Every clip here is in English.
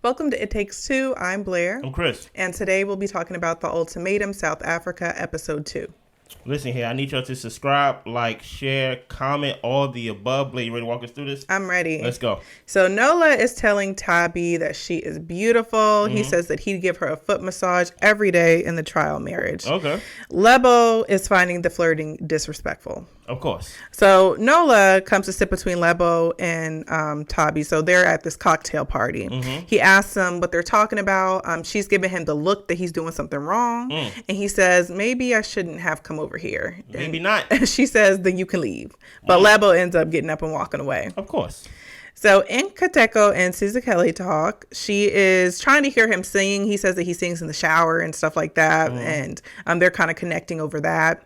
Welcome to It Takes Two. I'm Blair. I'm Chris. And today we'll be talking about the Ultimatum, South Africa, episode 2. Listen here, I need y'all to subscribe, like, share, comment, all the above. Blair, you ready to walk us through this? I'm ready. Let's go. So Nola is telling Tabby that she is beautiful. He says that he'd give her a foot massage every day in the trial marriage. Okay. Lebo is finding the flirting disrespectful. Of course. So Nola comes to sit between Lebo and Tabby. So they're at this cocktail party. He asks them what they're talking about. She's giving him the look that he's doing something wrong. And he says, maybe I shouldn't have come over here. Maybe and not. She says, then you can leave. But Lebo ends up getting up and walking away. Of course. So in Kateko and Sizakele talk, she is trying to hear him sing. He says that he sings in the shower and stuff like that. And they're kind of connecting over that.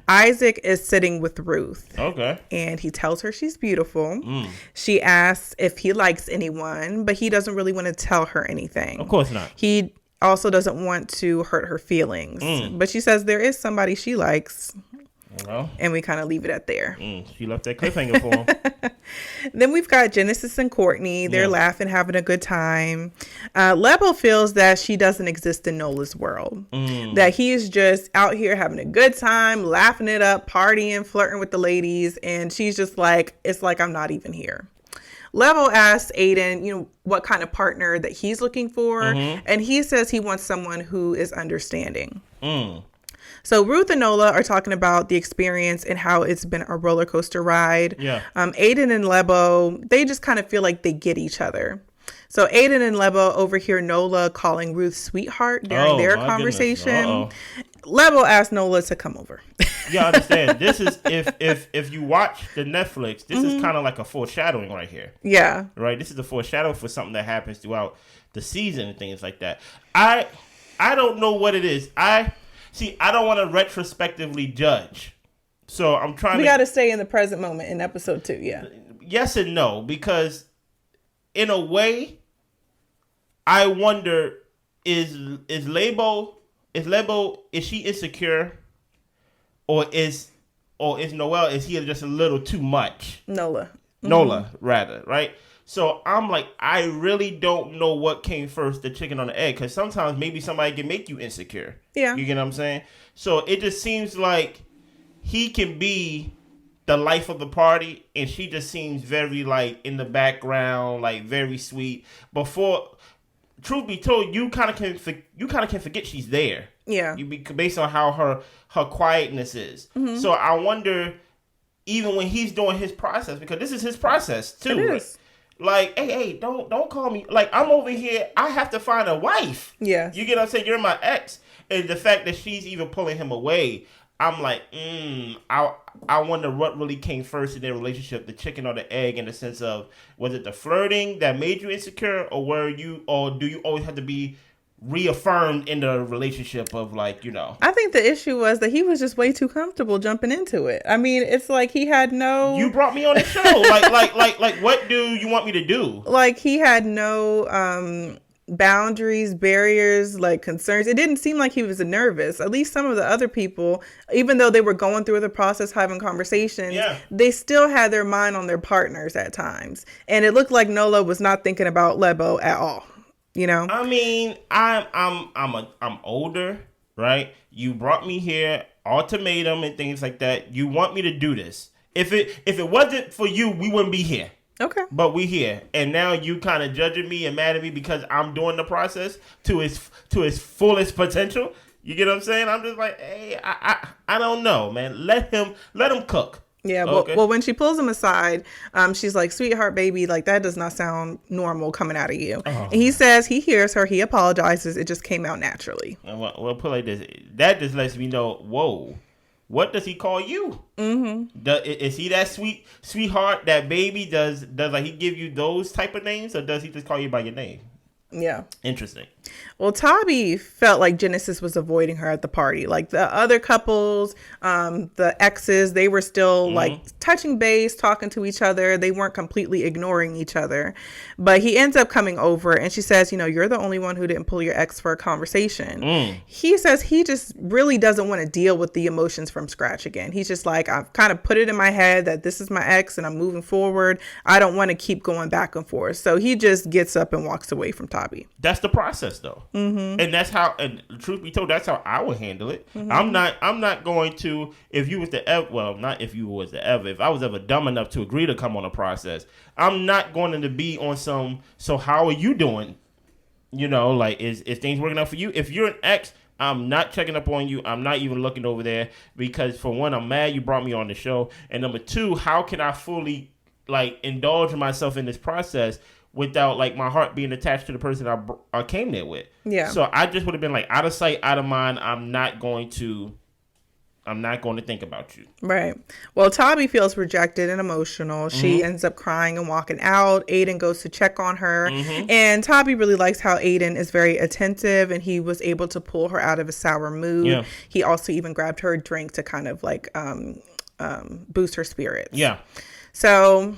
Isaac is sitting with Ruth. Okay. And he tells her she's beautiful. She asks if he likes anyone, but he doesn't really want to tell her anything. Of course not. He also doesn't want to hurt her feelings. But she says there is somebody she likes. Well, and we kind of leave it at there. She left that cliffhanger for him. Then we've got Genesis and Courtney. They're laughing, having a good time. Lebo feels that she doesn't exist in Nola's world. That he is just out here having a good time, laughing it up, partying, flirting with the ladies. And she's just like, it's like I'm not even here. Lebo asks Aiden, what kind of partner that he's looking for. And he says he wants someone who is understanding. So Ruth and Nola are talking about the experience and how it's been a roller coaster ride. Yeah. Aiden and Lebo, they just kind of feel like they get each other. So Aiden and Lebo overhear Nola calling Ruth sweetheart during their conversation. Lebo asked Nola to come over. Yeah, I understand. This is if you watch the Netflix, this is kind of like a foreshadowing right here. Yeah. Right. This is a foreshadow for something that happens throughout the season and things like that. I don't know what it is. I don't want to retrospectively judge. So I'm trying We got to stay in the present moment in episode 2, yeah. Yes and no, because in a way, I wonder, is Lebo, is she insecure? Or is Noelle, is he just a little too much? Nola, rather, right? So I'm like, I really don't know what came first, the chicken or the egg, because sometimes maybe somebody can make you insecure. Yeah. You get what I'm saying? So it just seems like he can be the life of the party, and she just seems very, like, in the background, like, very sweet. Before, truth be told, you kind of can forget she's there. Yeah. Based on how her quietness is. So I wonder, even when he's doing his process, because this is his process too. It is. Like, hey, don't call me. Like, I'm over here. I have to find a wife. Yeah. You get what I'm saying? You're my ex. And the fact that she's even pulling him away, I'm like, I wonder what really came first in their relationship, the chicken or the egg, in the sense of, was it the flirting that made you insecure, or do you always have to be reaffirmed in the relationship of, like, I think the issue was that he was just way too comfortable jumping into it. I mean, it's like he had no... You brought me on the show. like what do you want me to do? Like, he had no boundaries, barriers, like, concerns. It didn't seem like he was nervous. At least some of the other people, even though they were going through the process, having conversations, they still had their mind on their partners at times. And it looked like Nola was not thinking about Lebo at all. I mean, I'm older, right? You brought me here, ultimatum and things like that. You want me to do this. If it wasn't for you, we wouldn't be here. Okay. But we here, and now you kind of judging me and mad at me because I'm doing the process to its fullest potential. You get what I'm saying? I'm just like, hey, I don't know, man. Let him cook. Yeah, well, when she pulls him aside, she's like, sweetheart, baby, like, that does not sound normal coming out of you. And he says he hears her. He apologizes. It just came out naturally. Well, put it like this. That just lets me know, whoa, what does he call you? Is he that sweetheart, that baby? Does like he give you those type of names, or does he just call you by your name? Yeah. Interesting. Well, Tabi felt like Genesis was avoiding her at the party. Like the other couples, the exes, they were still like touching base, talking to each other. They weren't completely ignoring each other. But he ends up coming over and she says, you're the only one who didn't pull your ex for a conversation. He says he just really doesn't want to deal with the emotions from scratch again. He's just like, I've kind of put it in my head that this is my ex and I'm moving forward. I don't want to keep going back and forth. So he just gets up and walks away from Tabi. That's the process, though. And that's how, and truth be told, that's how I would handle it. I'm not going to, if you was to ever, well, not if you was to ever, if I was ever dumb enough to agree to come on a process, I'm not going to be on some, so how are you doing? Like, is things working out for you? If you're an ex, I'm not checking up on you. I'm not even looking over there because, for one, I'm mad you brought me on the show. And number two, how can I fully, like, indulge myself in this process without, like, my heart being attached to the person I came there with? Yeah. So I just would have been like, out of sight, out of mind. I'm not going to think about you. Right. Well, Tabi feels rejected and emotional. She ends up crying and walking out. Aiden goes to check on her. And Tabi really likes how Aiden is very attentive and he was able to pull her out of a sour mood. Yeah. He also even grabbed her a drink to kind of like boost her spirits. Yeah. So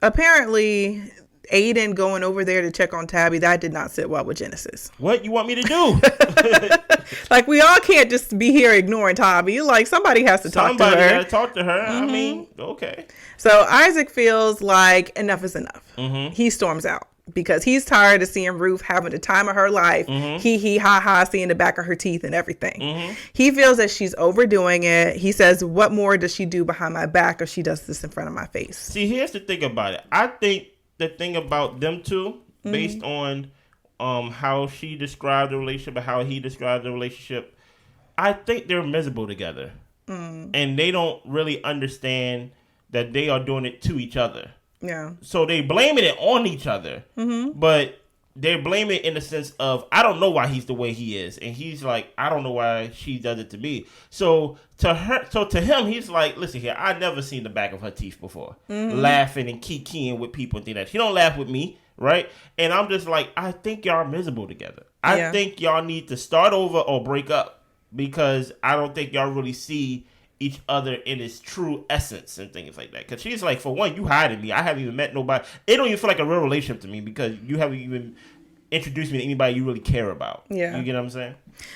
apparently Aiden going over there to check on Tabi, that did not sit well with Genesis. What you want me to do? Like, we all can't just be here ignoring Tabi. Like, somebody has to talk to her. Somebody got to talk to her. I mean, okay. So Isaac feels like enough is enough. He storms out because he's tired of seeing Ruth having the time of her life. Hee ha ha, seeing the back of her teeth and everything. He feels that she's overdoing it. He says, what more does she do behind my back if she does this in front of my face? See, here's the thing about it. I think the thing about them two, based on how she described the relationship and how he described the relationship, I think they're miserable together. And they don't really understand that they are doing it to each other. Yeah. So they blaming it on each other. But they're blaming it in the sense of, I don't know why he's the way he is. And he's like, I don't know why she does it to me. So to him, he's like, listen here, I never seen the back of her teeth before. Laughing and kikiing with people and things like that. She don't laugh with me, right? And I'm just like, I think y'all are miserable together. I think y'all need to start over or break up. Because I don't think y'all really see each other in its true essence and things like that. Because she's like, for one, you hiding me. I haven't even met nobody. It don't even feel like a real relationship to me because you haven't even introduced me to anybody you really care about. Yeah. You get what I'm saying?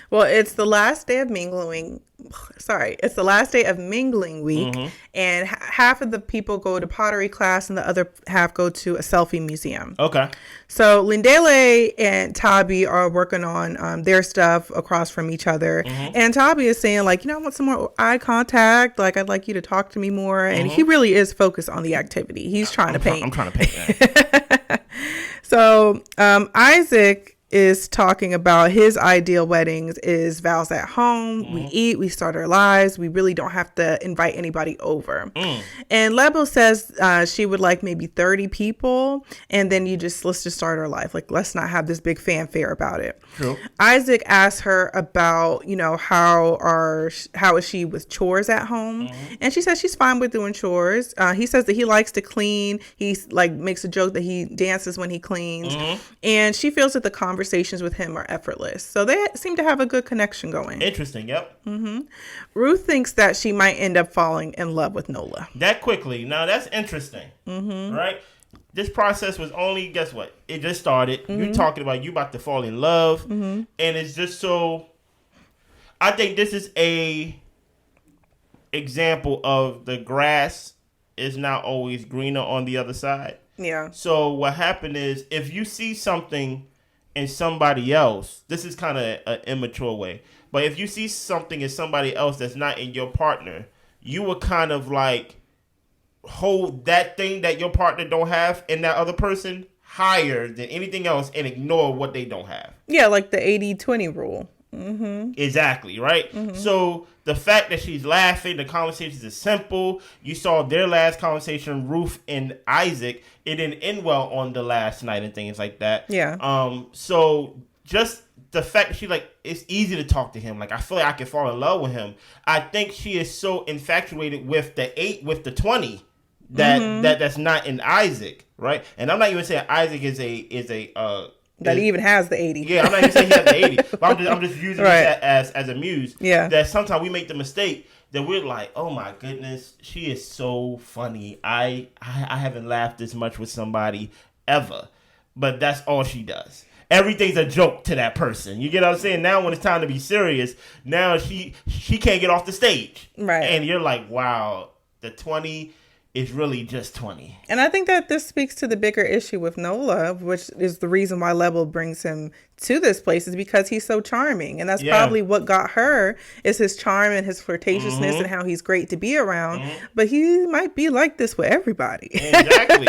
Well, it's the last day of Mingling. It's the last day of Mingling week. And half of the people go to pottery class and the other half go to a selfie museum. Okay. So Lindele and Tabi are working on their stuff across from each other. And Tabi is saying, like, I want some more eye contact. Like, I'd like you to talk to me more. And he really is focused on the activity. He's trying to paint. I'm trying to paint. So Isaac is talking about his ideal weddings is vows at home. We eat, we start our lives. We really don't have to invite anybody over. And Lebo says she would like maybe 30 people. And then let's just start our life. Like, let's not have this big fanfare about it. True. Isaac asks her about, how is she with chores at home? And she says she's fine with doing chores. He says that he likes to clean. He's like, makes a joke that he dances when he cleans. And she feels that the conversations with him are effortless. So they seem to have a good connection going. Interesting, yep. Ruth thinks that she might end up falling in love with Nola. That quickly. Now, that's interesting. Right? This process was only, guess what? It just started. You're talking about you about to fall in love. And it's just so... I think this is a example of the grass is not always greener on the other side. Yeah. So what happened is, if you see something in somebody else, this is kind of an immature way, but if you see something in somebody else that's not in your partner, you will kind of like hold that thing that your partner don't have in that other person higher than anything else and ignore what they don't have. Yeah, like the 80-20 rule. Exactly, right? So the fact that she's laughing, the conversations are simple. You saw their last conversation, Ruth and Isaac. It didn't end well on the last night and things like that. Yeah. So just the fact that she like, it's easy to talk to him. Like, I feel like I can fall in love with him. I think she is so infatuated with the 8, with the 20 that's not in Isaac, right? And I'm not even saying Isaac is a That he even has the 80. Yeah, I'm not even saying he has the 80. But I'm just using right. this as a muse. Yeah. That sometimes we make the mistake that we're like, oh my goodness, she is so funny. I haven't laughed this much with somebody ever. But that's all she does. Everything's a joke to that person. You get what I'm saying? Now when it's time to be serious, now she can't get off the stage. Right. And you're like, wow, the 20 is really just 20. And I think that this speaks to the bigger issue with Nola, which is the reason why Level brings him to this place, is because he's so charming. And that's probably what got her, is his charm and his flirtatiousness and how he's great to be around. But he might be like this with everybody. Exactly.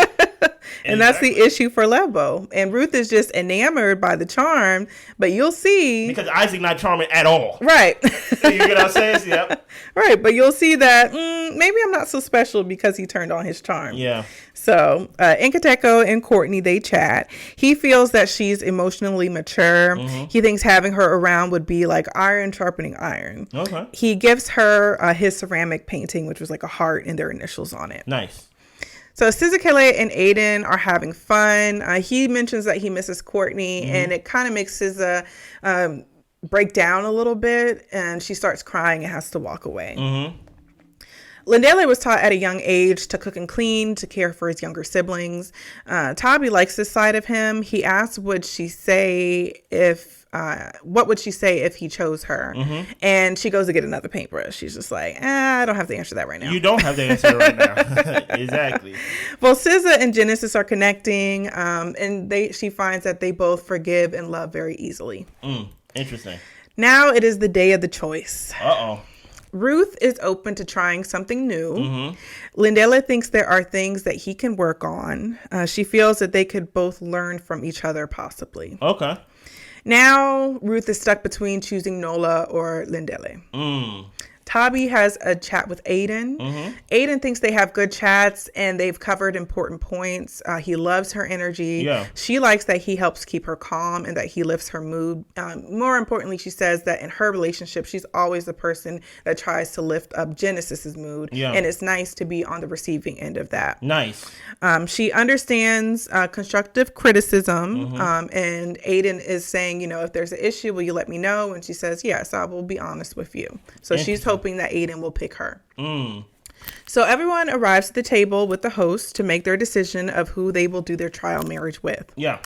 And that's the issue for Lebo. And Ruth is just enamored by the charm, but you'll see... Because Isaac not charming at all. Right. You get what I'm saying? Yep. Right, but you'll see that maybe I'm not so special because he turned on his charm. Yeah. So, Nkateko and Courtney, they chat. He feels that she's emotionally mature. He thinks having her around would be like iron sharpening iron. Okay. He gives her his ceramic painting, which was like a heart and their initials on it. Nice. So Sizakele and Aiden are having fun. He mentions that he misses Courtney, and it kind of makes Sizza break down a little bit, and she starts crying and has to walk away. Lindele was taught at a young age to cook and clean, to care for his younger siblings. Tabi likes this side of him. He asks, what would she say if he chose her? And she goes to get another paintbrush. She's just like, I don't have to answer that right now. You don't have to answer it right now. Exactly. Well, SZA and Genesis are connecting, and she finds that they both forgive and love very easily. Interesting. Now it is the day of the choice. Uh-oh. Ruth is open to trying something new. Lindela thinks there are things that he can work on. She feels that they could both learn from each other, possibly. Okay. Now, Ruth is stuck between choosing Nola or Lindele. Tabi has a chat with Aiden. Aiden thinks they have good chats and they've covered important points. He loves her energy. Yeah. She likes that he helps keep her calm and that he lifts her mood. More importantly, she says that in her relationship, she's always the person that tries to lift up Genesis's mood. Yeah. And it's nice to be on the receiving end of that. Nice. She understands constructive criticism. And Aiden is saying, if there's an issue, will you let me know? And she says, yes, I will be honest with you. So she's hoping that Aiden will pick her. So everyone arrives at the table with the host to make their decision of who they will do their trial marriage with. Yeah.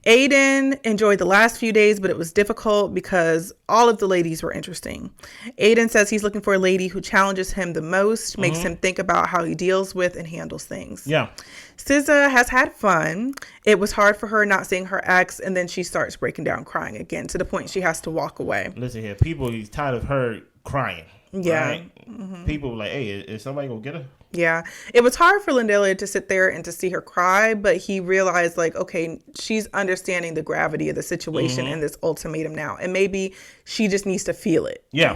Aiden enjoyed the last few days, but it was difficult because all of the ladies were interesting. Aiden says he's looking for a lady who challenges him the most, makes him think about how he deals with and handles things. Yeah. SZA has had fun. It was hard for her not seeing her ex, and then she starts breaking down crying again to the point she has to walk away. Listen here, people is tired of her crying. Yeah. Right? People like, hey, is somebody gonna get her? Yeah. It was hard for Lindela to sit there and to see her cry, but he realized, like, okay, she's understanding the gravity of the situation and this ultimatum now. And maybe she just needs to feel it. Yeah.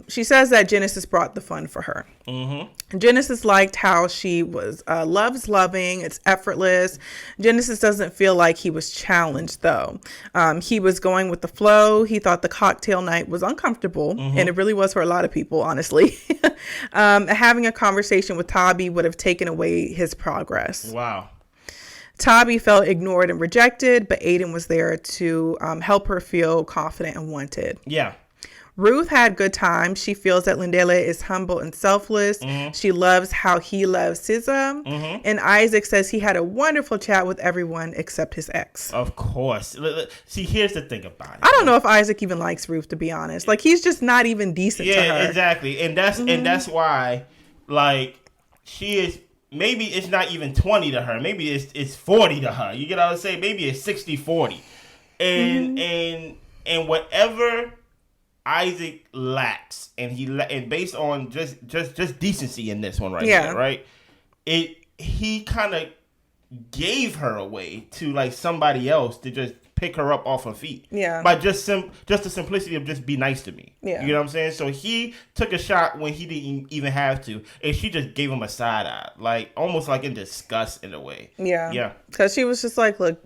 She says that Genesis brought the fun for her. Genesis liked how she was loves loving. It's effortless. Genesis doesn't feel like he was challenged, though. He was going with the flow. He thought the cocktail night was uncomfortable, and it really was for a lot of people, honestly. Having a conversation with Tabi would have taken away his progress. Wow. Tabi felt ignored and rejected, but Aiden was there to help her feel confident and wanted. Yeah. Ruth had good times. She feels that Lindela is humble and selfless. She loves how he loves SZA. And Isaac says he had a wonderful chat with everyone except his ex. Of course. See, here's the thing about it. I don't know if Isaac even likes Ruth, to be honest. Like, he's just not even decent to her. Yeah, exactly. And that's why, like, she is, maybe it's not even 20 to her. Maybe it's 40 to her. You get what I'm saying? Maybe it's 60-40. And whatever Isaac lacks, and based on just decency in this one right here, right? He kind of gave her away to like somebody else to just pick her up off her feet. Yeah. By just the simplicity of just be nice to me. Yeah. You know what I'm saying? So he took a shot when he didn't even have to, and she just gave him a side eye, like almost like in disgust in a way. Yeah. Yeah. Because she was just like, look,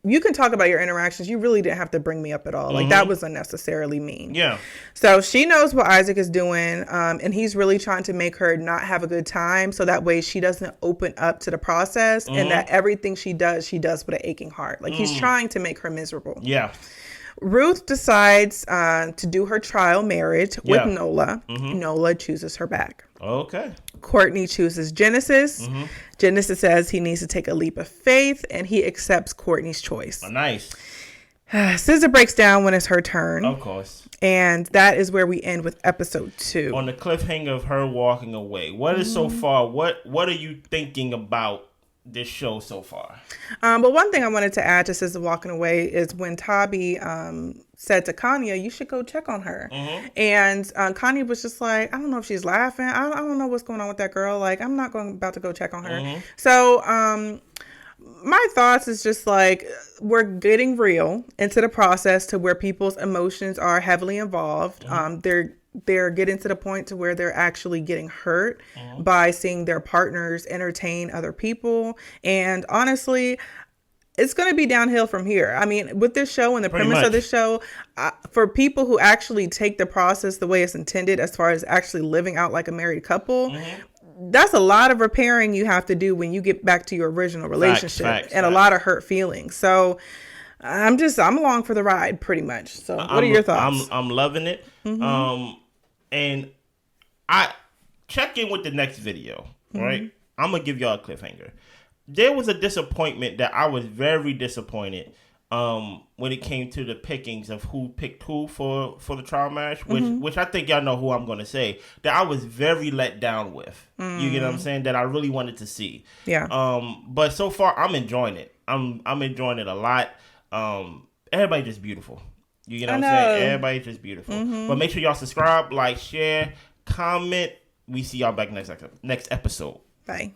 you can talk about your interactions. You really didn't have to bring me up at all. Like, that was unnecessarily mean. Yeah. So she knows what Isaac is doing, and he's really trying to make her not have a good time, so that way she doesn't open up to the process, and that everything she does with an aching heart. Like, he's trying to make her miserable. Yeah. Ruth decides to do her trial marriage with Nola. Nola chooses her back. Okay. Courtney chooses Genesis. Genesis says he needs to take a leap of faith, and he accepts Courtney's choice. Oh, nice. SZA breaks down when it's her turn. Of course. And that is where we end with episode 2. On the cliffhanger of her walking away. What is so far? What are you thinking about this show so far? But one thing I wanted to add to SZA walking away is when Tabi said to Kanya, you should go check on her. And Kanya was just like, I don't know if she's laughing. I don't know what's going on with that girl. Like, I'm not about to go check on her. So my thoughts is just like, we're getting real into the process to where people's emotions are heavily involved. They're getting to the point to where they're actually getting hurt by seeing their partners entertain other people. And honestly, it's going to be downhill from here. I mean, with this show and the premise of this show, for people who actually take the process the way it's intended, as far as actually living out like a married couple, that's a lot of repairing you have to do when you get back to your original relationship, and a lot of hurt feelings. So I'm along for the ride pretty much. So what are your thoughts? I'm loving it. And I check in with the next video, right? I'm going to give y'all a cliffhanger. There was a disappointment that I was very disappointed when it came to the pickings of who picked who for the trial match, which I think y'all know who I'm going to say, that I was very let down with. You get what I'm saying? That I really wanted to see. Yeah. But so far, I'm enjoying it. I'm enjoying it a lot. Everybody just beautiful. You get what I'm saying? Everybody's just beautiful. But make sure y'all subscribe, like, share, comment. We see y'all back next episode. Bye.